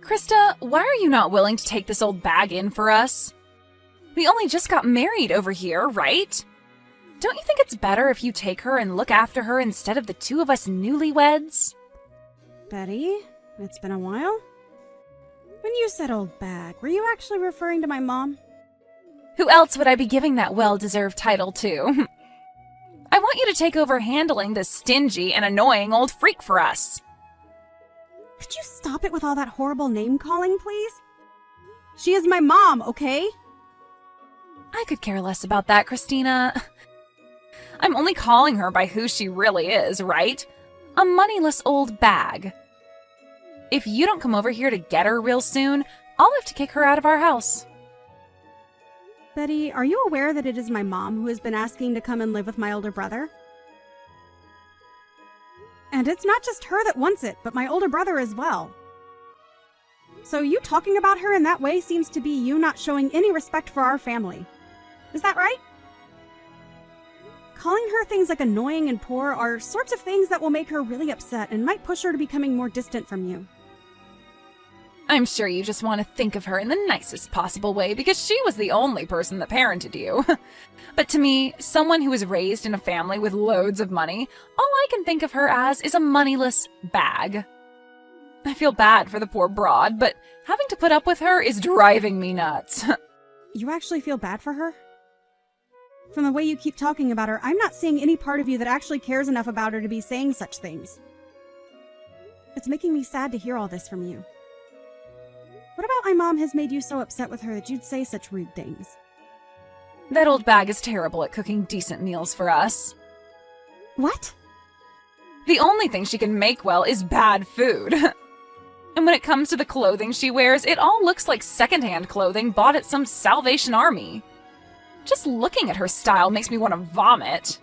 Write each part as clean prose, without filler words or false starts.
Krista, why are you not willing to take this old bag in for us? We only just got married over here, right? Don't you think it's better if you take her and look after her instead of the two of us newlyweds? Betty, it's been a while. When you said old bag, were you actually referring to my mom? Who else would I be giving that well-deserved title to? I want you to take over handling this stingy and annoying old freak for us. Could you stop it with all that horrible name-calling, please? She is my mom, okay? I could care less about that, Christina. I'm only calling her by who she really is, right? A moneyless old bag. If you don't come over here to get her real soon, I'll have to kick her out of our house. Betty, are you aware that it is my mom who has been asking to come and live with my older brother? And it's not just her that wants it, but my older brother as well. So you talking about her in that way seems to be you not showing any respect for our family. Is that right? Calling her things like annoying and poor are sorts of things that will make her really upset and might push her to becoming more distant from you. I'm sure you just want to think of her in the nicest possible way because she was the only person that parented you. But to me, someone who was raised in a family with loads of money, all I can think of her as is a moneyless bag. I feel bad for the poor broad, but having to put up with her is driving me nuts. You actually feel bad for her? From the way you keep talking about her, I'm not seeing any part of you that actually cares enough about her to be saying such things. It's making me sad to hear all this from you. What about my mom has made you so upset with her that you'd say such rude things? That old bag is terrible at cooking decent meals for us. What? The only thing she can make well is bad food. And when it comes to the clothing she wears, it all looks like secondhand clothing bought at some Salvation Army. Just looking at her style makes me want to vomit.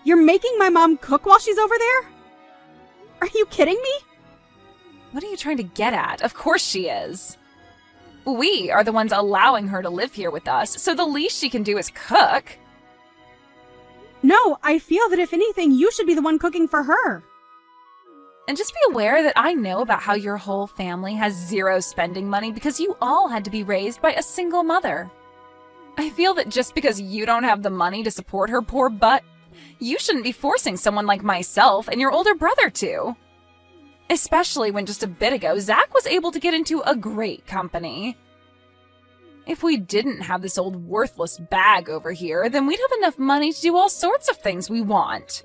You're making my mom cook while she's over there? Are you kidding me? What are you trying to get at? Of course she is. We are the ones allowing her to live here with us, so the least she can do is cook. No, I feel that if anything, you should be the one cooking for her. And just be aware that I know about how your whole family has zero spending money because you all had to be raised by a single mother. I feel that just because you don't have the money to support her poor butt, you shouldn't be forcing someone like myself and your older brother to. Especially when just a bit ago, Zach was able to get into a great company. If we didn't have this old worthless bag over here, then we'd have enough money to do all sorts of things we want.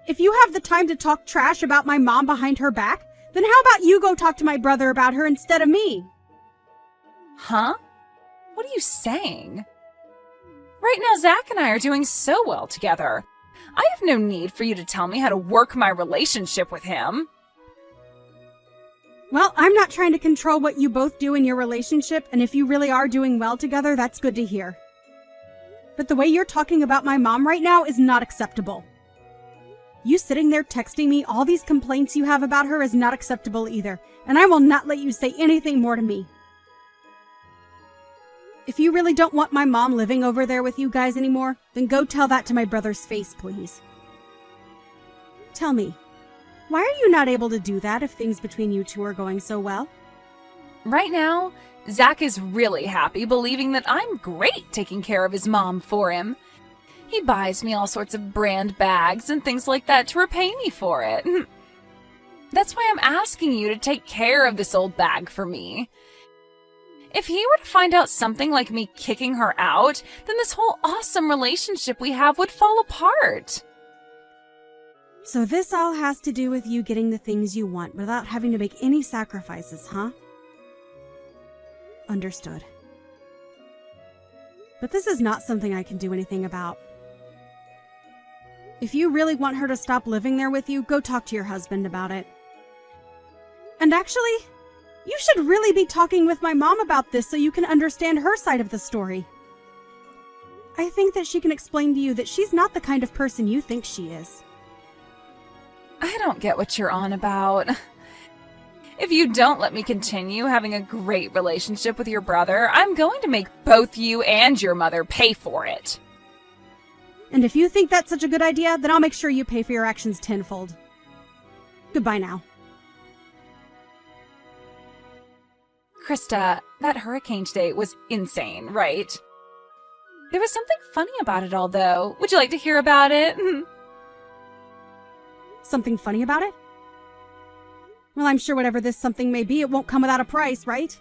If you have the time to talk trash about my mom behind her back, then how about you go talk to my brother about her instead of me? Huh? What are you saying? Right now, Zach and I are doing so well together. I have no need for you to tell me how to work my relationship with him. Well, I'm not trying to control what you both do in your relationship, and if you really are doing well together, that's good to hear. But the way you're talking about my mom right now is not acceptable. You sitting there texting me all these complaints you have about her is not acceptable either, and I will not let you say anything more to me. If you really don't want my mom living over there with you guys anymore, then go tell that to my brother's face, please. Tell me, why are you not able to do that if things between you two are going so well? Right now, Zach is really happy, believing that I'm great taking care of his mom for him. He buys me all sorts of brand bags and things like that to repay me for it. That's why I'm asking you to take care of this old bag for me. If he were to find out something like me kicking her out, then this whole awesome relationship we have would fall apart. So this all has to do with you getting the things you want without having to make any sacrifices, huh? Understood. But this is not something I can do anything about. If you really want her to stop living there with you, go talk to your husband about it. And actually, you should really be talking with my mom about this so you can understand her side of the story. I think that she can explain to you that she's not the kind of person you think she is. I don't get what you're on about. If you don't let me continue having a great relationship with your brother, I'm going to make both you and your mother pay for it. And if you think that's such a good idea, then I'll make sure you pay for your actions tenfold. Goodbye now. Krista, that hurricane today was insane, right? There was something funny about it all, though. Would you like to hear about it? Something funny about it? Well, I'm sure whatever this something may be, it won't come without a price, right?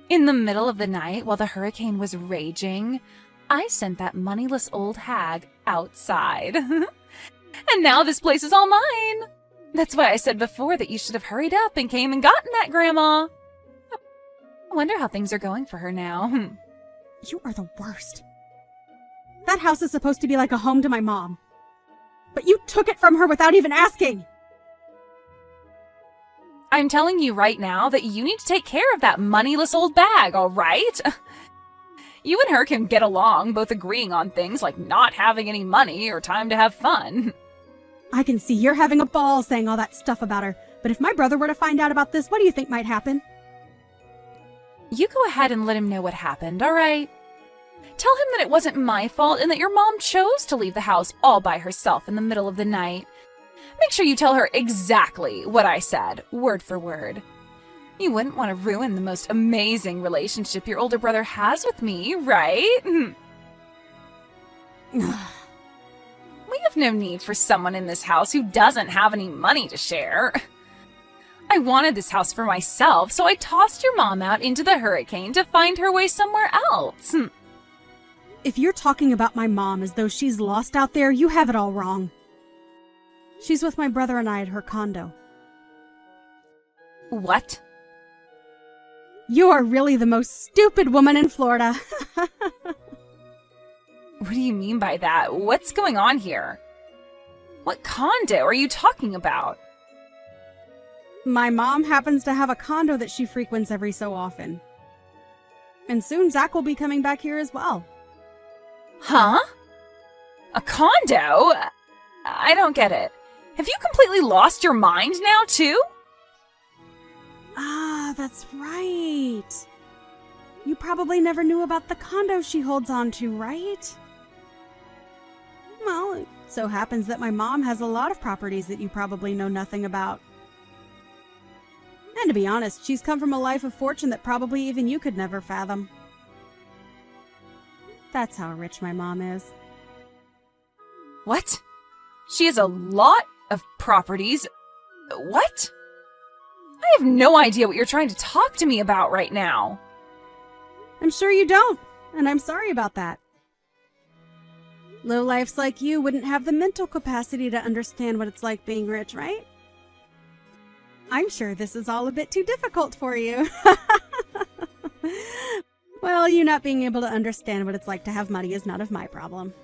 In the middle of the night, while the hurricane was raging, I sent that moneyless old hag outside. And now this place is all mine. That's why I said before that you should have hurried up and came and gotten that, Grandma. I wonder how things are going for her now. You are the worst. That house is supposed to be like a home to my mom. But you took it from her without even asking. I'm telling you right now that you need to take care of that moneyless old bag, all right? You and her can get along, both agreeing on things like not having any money or time to have fun. I can see you're having a ball saying all that stuff about her, but if my brother were to find out about this, what do you think might happen? You go ahead and let him know what happened, all right? Tell him that it wasn't my fault and that your mom chose to leave the house all by herself in the middle of the night. Make sure you tell her exactly what I said, word for word. You wouldn't want to ruin the most amazing relationship your older brother has with me, right? We have no need for someone in this house who doesn't have any money to share. I wanted this house for myself, so I tossed your mom out into the hurricane to find her way somewhere else. If you're talking about my mom as though she's lost out there, you have it all wrong. She's with my brother and I at her condo. What? You are really the most stupid woman in Florida. What do you mean by that? What's going on here? What condo are you talking about? My mom happens to have a condo that she frequents every so often. And soon Zach will be coming back here as well. Huh? A condo? I don't get it. Have you completely lost your mind now, too? Ah, that's right. You probably never knew about the condo she holds on to, right? Well, it so happens that my mom has a lot of properties that you probably know nothing about. And to be honest, she's come from a life of fortune that probably even you could never fathom. That's how rich my mom is. What? She has a lot of properties? What? I have no idea what you're trying to talk to me about right now. I'm sure you don't, and I'm sorry about that. Lowlifes like you wouldn't have the mental capacity to understand what it's like being rich, right? I'm sure this is all a bit too difficult for you. Well, you not being able to understand what it's like to have money is none of my problem.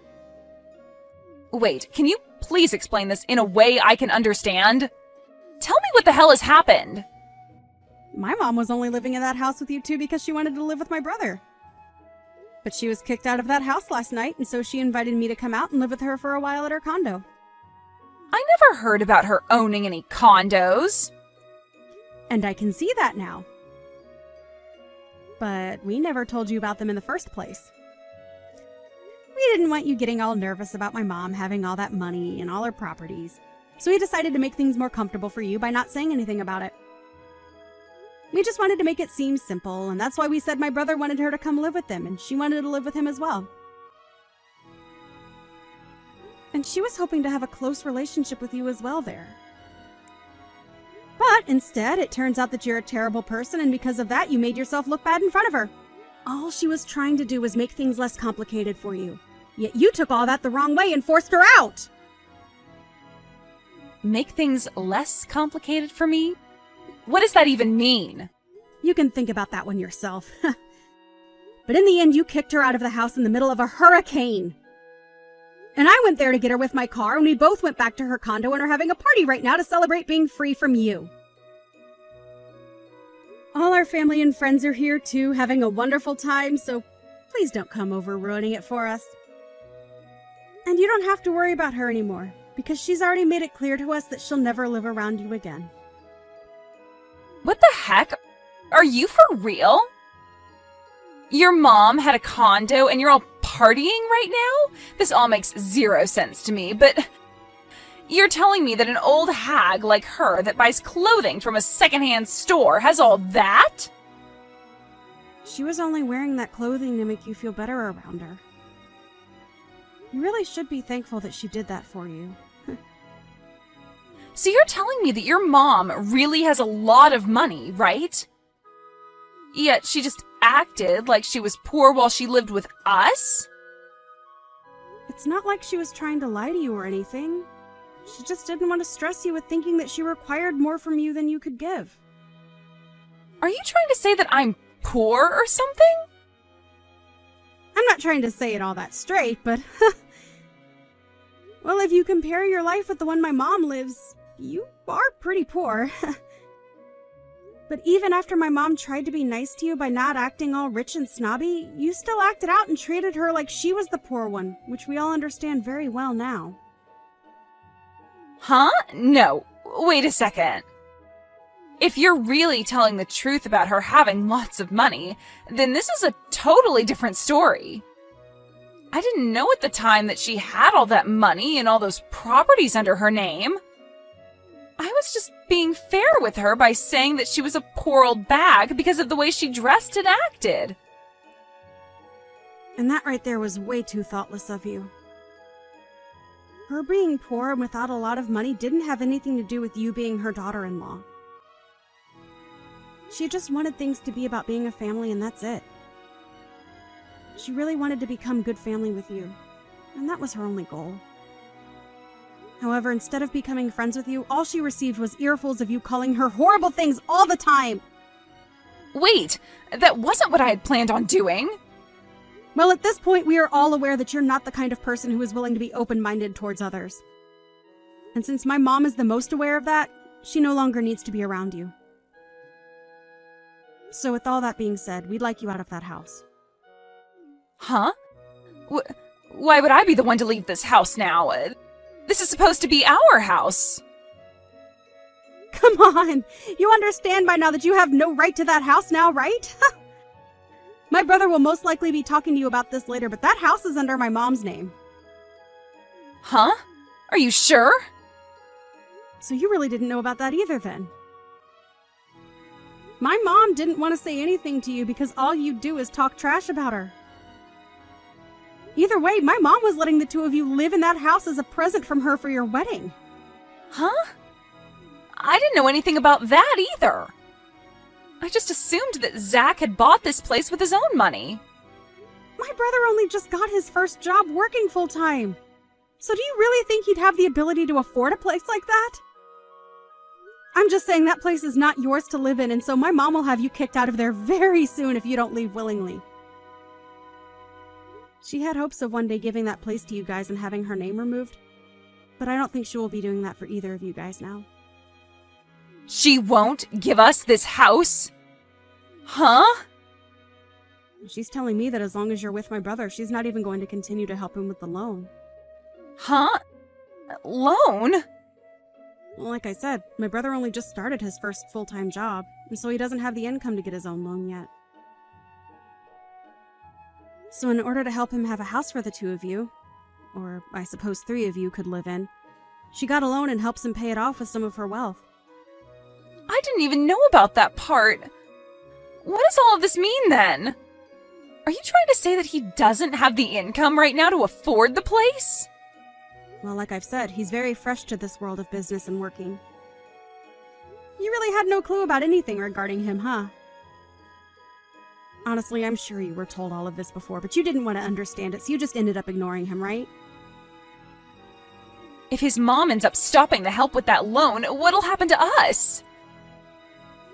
Wait, can you please explain this in a way I can understand? Tell me what the hell has happened. My mom was only living in that house with you two because she wanted to live with my brother. But she was kicked out of that house last night, and so she invited me to come out and live with her for a while at her condo. I never heard about her owning any condos. And I can see that now. But we never told you about them in the first place. We didn't want you getting all nervous about my mom having all that money and all her properties, so we decided to make things more comfortable for you by not saying anything about it. We just wanted to make it seem simple, and that's why we said my brother wanted her to come live with them, and she wanted to live with him as well. And she was hoping to have a close relationship with you as well there. But instead, it turns out that you're a terrible person, and because of that, you made yourself look bad in front of her. All she was trying to do was make things less complicated for you. Yet you took all that the wrong way and forced her out! Make things less complicated for me? What does that even mean? You can think about that one yourself. But in the end, you kicked her out of the house in the middle of a hurricane. And I went there to get her with my car, and we both went back to her condo and are having a party right now to celebrate being free from you. All our family and friends are here too, having a wonderful time, so please don't come over ruining it for us. And you don't have to worry about her anymore, because she's already made it clear to us that she'll never live around you again. What the heck? Are you for real? Your mom had a condo and you're all partying right now? This all makes zero sense to me, but You're telling me that an old hag like her that buys clothing from a secondhand store has all that? She was only wearing that clothing to make you feel better around her. You really should be thankful that she did that for you. So you're telling me that your mom really has a lot of money, right? Yet she just acted like she was poor while she lived with us? It's not like she was trying to lie to you or anything. She just didn't want to stress you with thinking that she required more from you than you could give. Are you trying to say that I'm poor or something? I'm not trying to say it all that straight, but... Well, if you compare your life with the one my mom lives, you are pretty poor. But even after my mom tried to be nice to you by not acting all rich and snobby, you still acted out and treated her like she was the poor one, which we all understand very well now. Huh? No. Wait a second. If you're really telling the truth about her having lots of money, then this is a totally different story. I didn't know at the time that she had all that money and all those properties under her name. I was just being fair with her by saying that she was a poor old bag because of the way she dressed and acted. And that right there was way too thoughtless of you. Her being poor and without a lot of money didn't have anything to do with you being her daughter-in-law. She just wanted things to be about being a family, and that's it. She really wanted to become good family with you, and that was her only goal. However, instead of becoming friends with you, all she received was earfuls of you calling her horrible things all the time. Wait, that wasn't what I had planned on doing. Well, at this point, we are all aware that you're not the kind of person who is willing to be open-minded towards others. And since my mom is the most aware of that, she no longer needs to be around you. So with all that being said, we'd like you out of that house. Huh? Why would I be the one to leave this house now? This is supposed to be our house. Come on! You understand by now that you have no right to that house now, right? My brother will most likely be talking to you about this later, but that house is under my mom's name. Huh? Are you sure? So you really didn't know about that either then. My mom didn't want to say anything to you because all you do is talk trash about her. Either way, my mom was letting the two of you live in that house as a present from her for your wedding. Huh? I didn't know anything about that either. I just assumed that Zach had bought this place with his own money. My brother only just got his first job working full-time. So do you really think he'd have the ability to afford a place like that? I'm just saying that place is not yours to live in, and so my mom will have you kicked out of there very soon if you don't leave willingly. She had hopes of one day giving that place to you guys and having her name removed, but I don't think she will be doing that for either of you guys now. She won't give us this house? Huh? She's telling me that as long as you're with my brother, she's not even going to continue to help him with the loan. Huh? Loan? Well, like I said, my brother only just started his first full-time job, and so he doesn't have the income to get his own loan yet. So in order to help him have a house for the two of you, or I suppose 3 of you could live in, she got a loan and helps him pay it off with some of her wealth. I didn't even know about that part. What does all of this mean then? Are you trying to say that he doesn't have the income right now to afford the place? Well, like I've said, he's very fresh to this world of business and working. You really had no clue about anything regarding him, huh? Honestly, I'm sure you were told all of this before, but you didn't want to understand it, so you just ended up ignoring him, right? If his mom ends up stopping the help with that loan, what'll happen to us?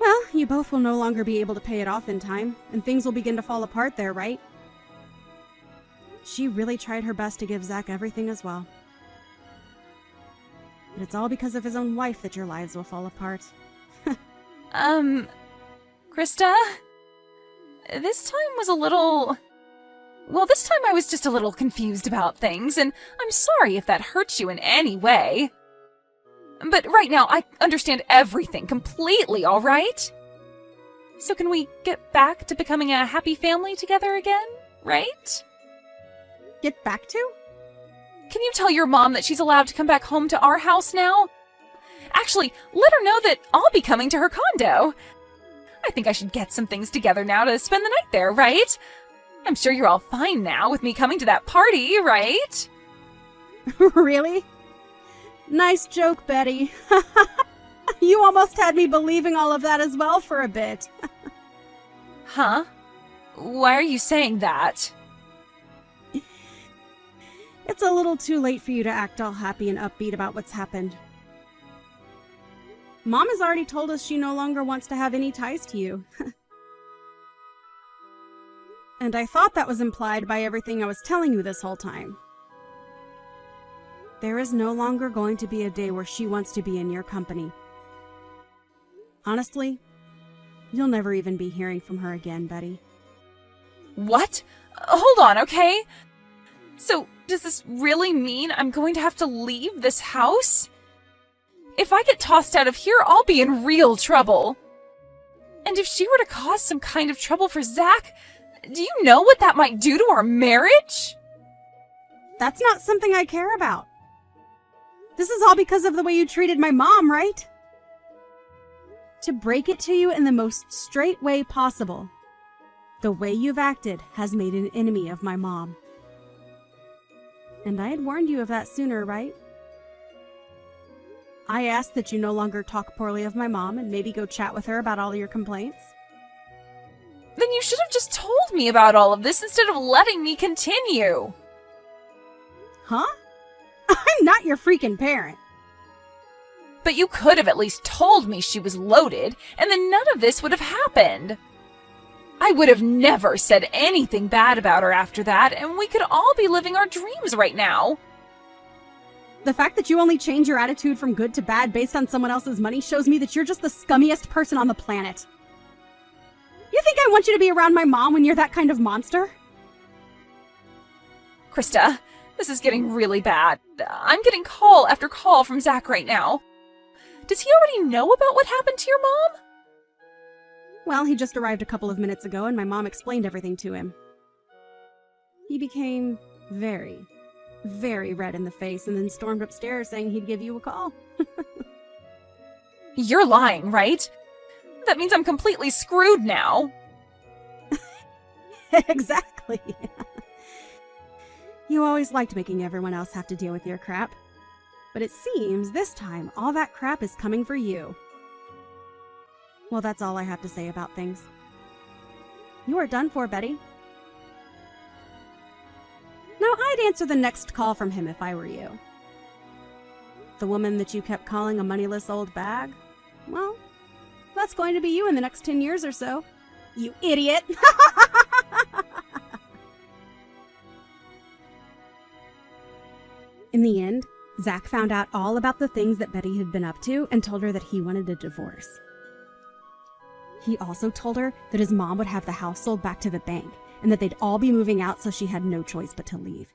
Well, you both will no longer be able to pay it off in time, and things will begin to fall apart there, right? She really tried her best to give Zach everything as well. But it's all because of his own wife that your lives will fall apart. Krista? This time was a little... Well, this time I was just a little confused about things, and I'm sorry if that hurts you in any way. But right now, I understand everything completely, all right? So can we get back to becoming a happy family together again, right? Get back to? Can you tell your mom that she's allowed to come back home to our house now? Actually, let her know that I'll be coming to her condo. I think I should get some things together now to spend the night there, right? I'm sure you're all fine now with me coming to that party, right? Really? Nice joke, Betty. You almost had me believing all of that as well for a bit. Huh? Why are you saying that? It's a little too late for you to act all happy and upbeat about what's happened. Mom has already told us she no longer wants to have any ties to you. And I thought that was implied by everything I was telling you this whole time. There is no longer going to be a day where she wants to be in your company. Honestly, you'll never even be hearing from her again, Betty. What? Hold on, okay? So, does this really mean I'm going to have to leave this house? If I get tossed out of here, I'll be in real trouble. And if she were to cause some kind of trouble for Zach, do you know what that might do to our marriage? That's not something I care about. This is all because of the way you treated my mom, right? To break it to you in the most straight way possible, the way you've acted has made an enemy of my mom. And I had warned you of that sooner, right? I asked that you no longer talk poorly of my mom and maybe go chat with her about all your complaints. Then you should have just told me about all of this instead of letting me continue. Huh? I'm not your freaking parent. But you could have at least told me she was loaded, and then none of this would have happened. I would have never said anything bad about her after that, and we could all be living our dreams right now. The fact that you only change your attitude from good to bad based on someone else's money shows me that you're just the scummiest person on the planet. You think I want you to be around my mom when you're that kind of monster? Krista, this is getting really bad. I'm getting call after call from Zach right now. Does he already know about what happened to your mom? Well, he just arrived a couple of minutes ago and my mom explained everything to him. He became very, very red in the face and then stormed upstairs saying he'd give you a call. You're lying, right? That means I'm completely screwed now. Exactly. You always liked making everyone else have to deal with your crap. But it seems this time all that crap is coming for you. Well, that's all I have to say about things. You are done for, Betty. Now, I'd answer the next call from him if I were you. The woman that you kept calling a moneyless old bag? Well, that's going to be you in the next 10 years or so. You idiot! In the end, Zach found out all about the things that Betty had been up to and told her that he wanted a divorce. He also told her that his mom would have the house sold back to the bank and that they'd all be moving out, so she had no choice but to leave.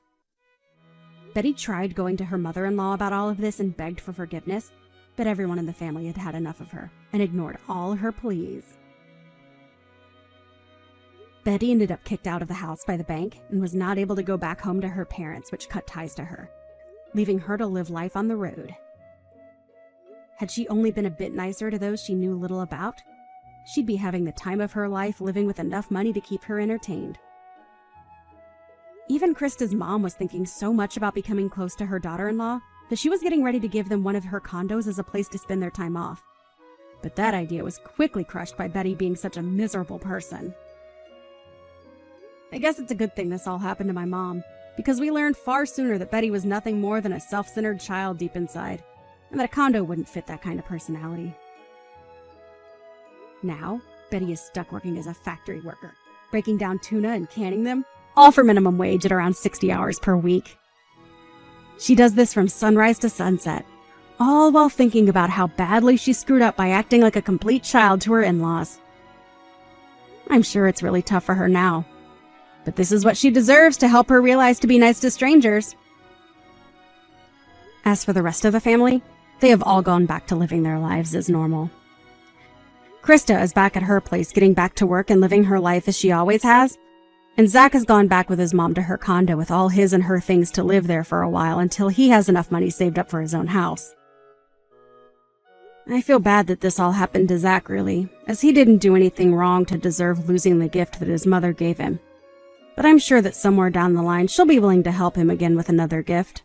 Betty tried going to her mother-in-law about all of this and begged for forgiveness, but everyone in the family had had enough of her and ignored all her pleas. Betty ended up kicked out of the house by the bank and was not able to go back home to her parents, which cut ties to her, leaving her to live life on the road. Had she only been a bit nicer to those she knew little about, she'd be having the time of her life living with enough money to keep her entertained. Even Krista's mom was thinking so much about becoming close to her daughter-in-law that she was getting ready to give them one of her condos as a place to spend their time off. But that idea was quickly crushed by Betty being such a miserable person. I guess it's a good thing this all happened to my mom, because we learned far sooner that Betty was nothing more than a self-centered child deep inside, and that a condo wouldn't fit that kind of personality. Now, Betty is stuck working as a factory worker, breaking down tuna and canning them, all for minimum wage at around 60 hours per week. She does this from sunrise to sunset, all while thinking about how badly she screwed up by acting like a complete child to her in-laws. I'm sure it's really tough for her now, but this is what she deserves to help her realize to be nice to strangers. As for the rest of the family, they have all gone back to living their lives as normal. Krista is back at her place getting back to work and living her life as she always has, And Zach has gone back with his mom to her condo with all his and her things to live there for a while until he has enough money saved up for his own house. I feel bad that this all happened to Zach, really, as he didn't do anything wrong to deserve losing the gift that his mother gave him. But I'm sure that somewhere down the line she'll be willing to help him again with another gift.